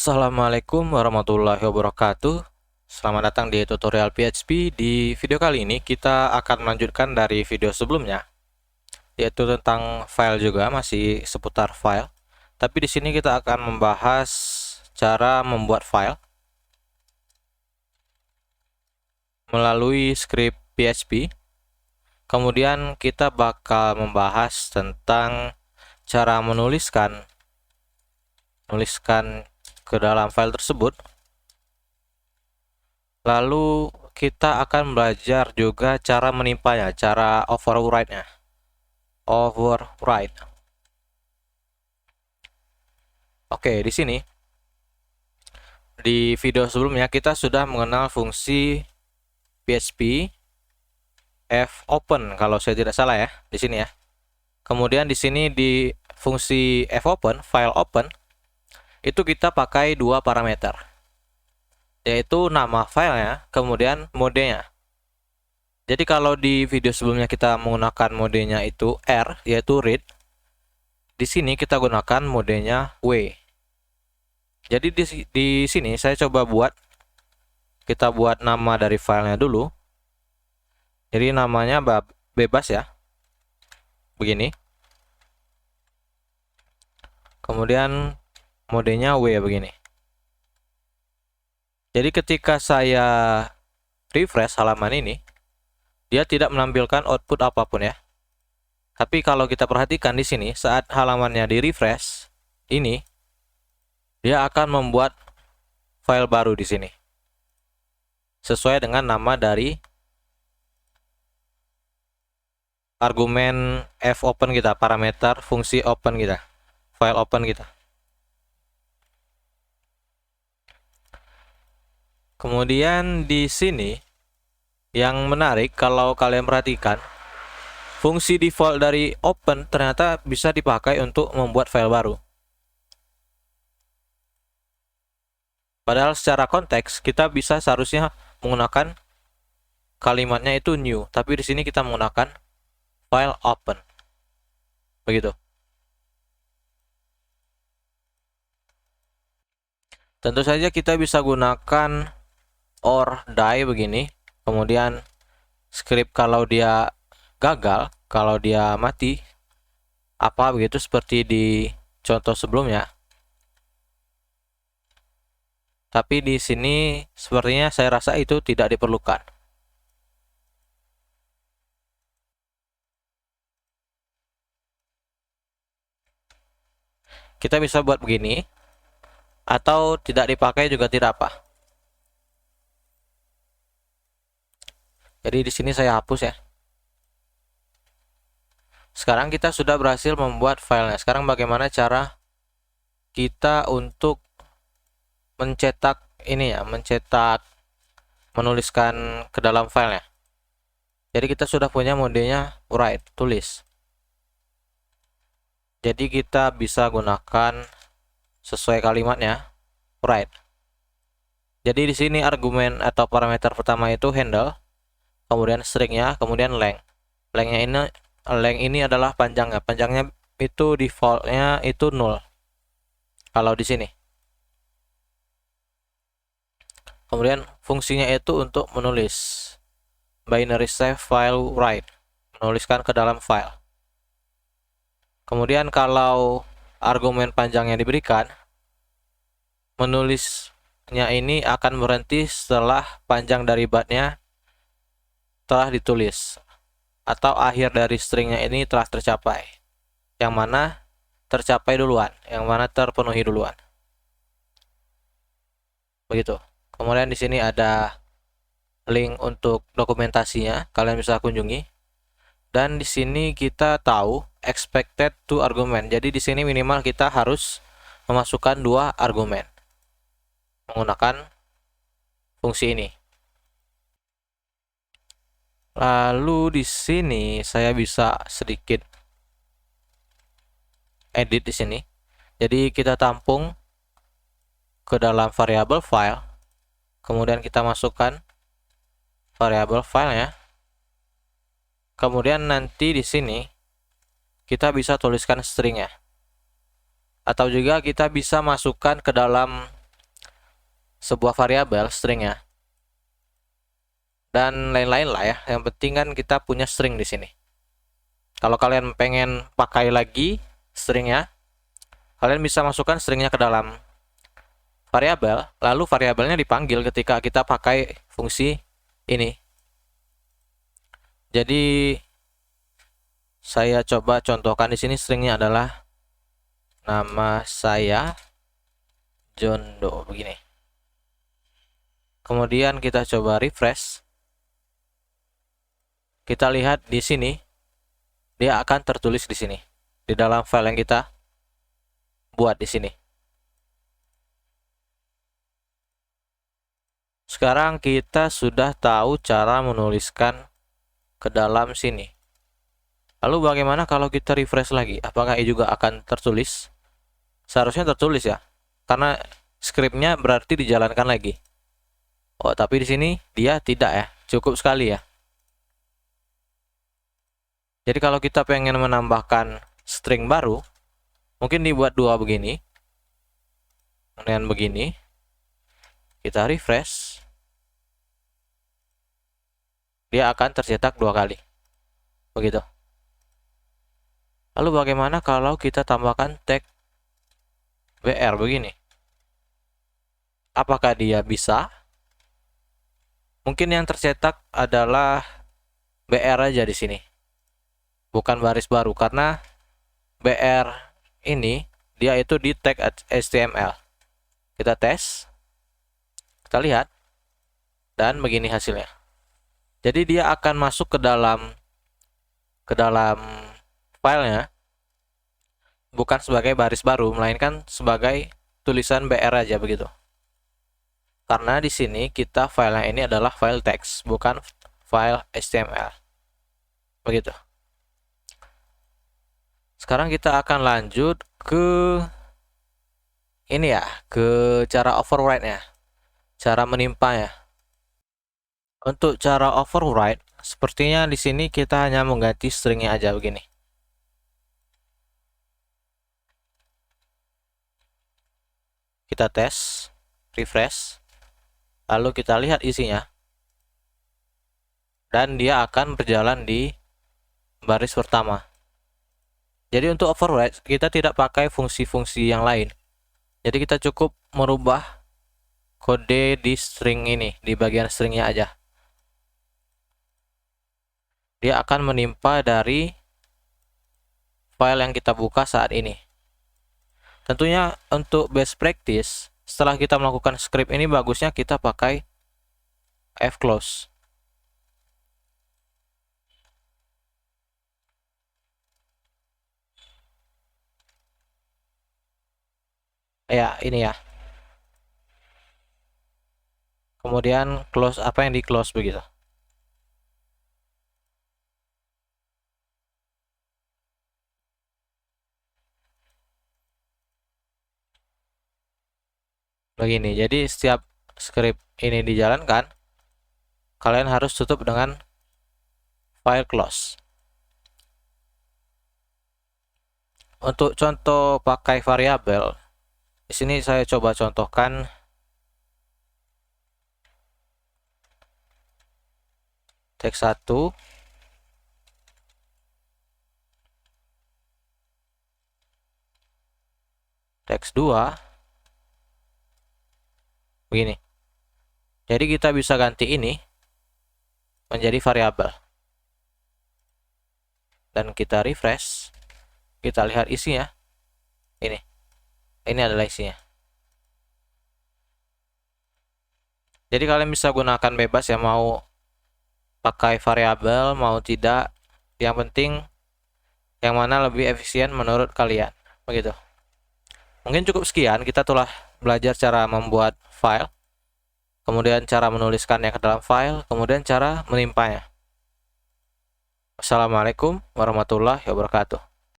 Assalamualaikum warahmatullahi wabarakatuh. Selamat datang di tutorial PHP. Di video kali ini kita akan melanjutkan dari video sebelumnya, yaitu tentang file juga, masih seputar file. Tapi di sini kita akan membahas cara membuat file melalui script PHP. Kemudian kita bakal membahas tentang cara menuliskan ke dalam file tersebut. Lalu kita akan belajar juga cara menimpanya, cara overwrite-nya. Oke, di sini di video sebelumnya kita sudah mengenal fungsi PHP fopen kalau saya tidak salah ya, di sini ya. Kemudian di sini di fungsi fopen, file open, itu kita pakai dua parameter, yaitu nama filenya, kemudian modenya. Jadi kalau di video sebelumnya kita menggunakan modenya itu R, yaitu read, di sini kita gunakan modenya W. Jadi di sini saya coba kita buat nama dari filenya dulu. Jadi namanya bebas ya, begini. Kemudian modenya W begini. Jadi ketika saya refresh halaman ini, dia tidak menampilkan output apapun ya. Tapi kalau kita perhatikan di sini, saat halamannya di refresh ini, dia akan membuat file baru di sini, sesuai dengan nama dari argumen fopen kita, parameter fungsi open kita, file open kita. Kemudian di sini yang menarik, kalau kalian perhatikan, fungsi default dari open ternyata bisa dipakai untuk membuat file baru. Padahal secara konteks kita bisa seharusnya menggunakan kalimatnya itu new, tapi di sini kita menggunakan file open. Begitu. Tentu saja kita bisa gunakan or die begini. Kemudian script kalau dia gagal, kalau dia mati, apa begitu seperti di contoh sebelumnya. Tapi di sini sepertinya saya rasa itu tidak diperlukan. Kita bisa buat begini, atau tidak dipakai juga tidak apa. Jadi di sini saya hapus ya. Sekarang kita sudah berhasil membuat filenya. Sekarang bagaimana cara kita untuk mencetak ini ya, menuliskan ke dalam filenya. Jadi kita sudah punya modenya write, tulis. Jadi kita bisa gunakan sesuai kalimatnya write. Jadi di sini argumen atau parameter pertama itu handle, kemudian stringnya, kemudian length. Length ini adalah panjangnya. Panjangnya itu defaultnya itu 0. Kalau di sini. Kemudian fungsinya itu untuk menulis. Binary save file write, menuliskan ke dalam file. Kemudian kalau argumen panjangnya diberikan, menulisnya ini akan berhenti setelah panjang dari byte-nya telah ditulis, atau akhir dari stringnya ini telah tercapai, yang mana tercapai duluan, yang mana terpenuhi duluan. Begitu. Kemudian di sini ada link untuk dokumentasinya, kalian bisa kunjungi. Dan di sini kita tahu expected to argument. Jadi di sini minimal kita harus memasukkan 2 argumen menggunakan fungsi ini. Lalu di sini saya bisa sedikit edit di sini. Jadi kita tampung ke dalam variabel file. Kemudian kita masukkan variabel filenya. Kemudian nanti di sini kita bisa tuliskan stringnya. Atau juga kita bisa masukkan ke dalam sebuah variabel stringnya dan lain-lain lah ya. Yang penting kan kita punya string di sini. Kalau kalian pengen pakai lagi stringnya, kalian bisa masukkan stringnya ke dalam variabel, lalu variabelnya dipanggil ketika kita pakai fungsi ini. Jadi saya coba contohkan di sini, stringnya adalah nama saya John Doe begini. Kemudian kita coba refresh. Kita lihat di sini dia akan tertulis di sini di dalam file yang kita buat di sini. Sekarang kita sudah tahu cara menuliskan ke dalam sini. Lalu bagaimana kalau kita refresh lagi? Apakah ini juga akan tertulis? Seharusnya tertulis ya, karena scriptnya berarti dijalankan lagi. Oh, tapi di sini dia tidak ya, cukup sekali ya. Jadi kalau kita pengen menambahkan string baru, mungkin dibuat dua begini, kemudian begini, kita refresh, dia akan tercetak dua kali, begitu. Lalu bagaimana kalau kita tambahkan tag BR begini? Apakah dia bisa? Mungkin yang tercetak adalah BR aja di sini, bukan baris baru, karena BR ini dia itu di tag HTML. Kita tes, kita lihat, dan begini hasilnya. Jadi dia akan masuk ke dalam filenya bukan sebagai baris baru, melainkan sebagai tulisan BR aja begitu. Karena di sini kita filenya ini adalah file teks, bukan file HTML. Begitu. Sekarang kita akan lanjut ke ini ya, ke cara override-nya, cara menimpanya. Untuk cara override, sepertinya di sini kita hanya mengganti stringnya aja begini. Kita tes, refresh, lalu kita lihat isinya, dan dia akan berjalan di baris pertama. Jadi untuk override kita tidak pakai fungsi-fungsi yang lain. Jadi kita cukup merubah kode di string ini, di bagian stringnya aja. Dia akan menimpa dari file yang kita buka saat ini. Tentunya untuk best practice, setelah kita melakukan script ini bagusnya kita pakai fclose. Ya, ini ya. Kemudian close apa yang di close begitu. Begini, jadi setiap script ini dijalankan, kalian harus tutup dengan file close. Untuk contoh pakai variabel, di sini saya coba contohkan teks 1, teks 2, begini. Jadi kita bisa ganti ini menjadi variabel. Dan kita refresh, kita lihat isinya. Ini adalah isinya. Jadi kalian bisa gunakan bebas ya, mau pakai variabel mau tidak. Yang penting yang mana lebih efisien menurut kalian. Begitu. Mungkin cukup sekian, kita telah belajar cara membuat file, kemudian cara menuliskannya ke dalam file, kemudian cara menimpanya. Wassalamualaikum warahmatullahi wabarakatuh.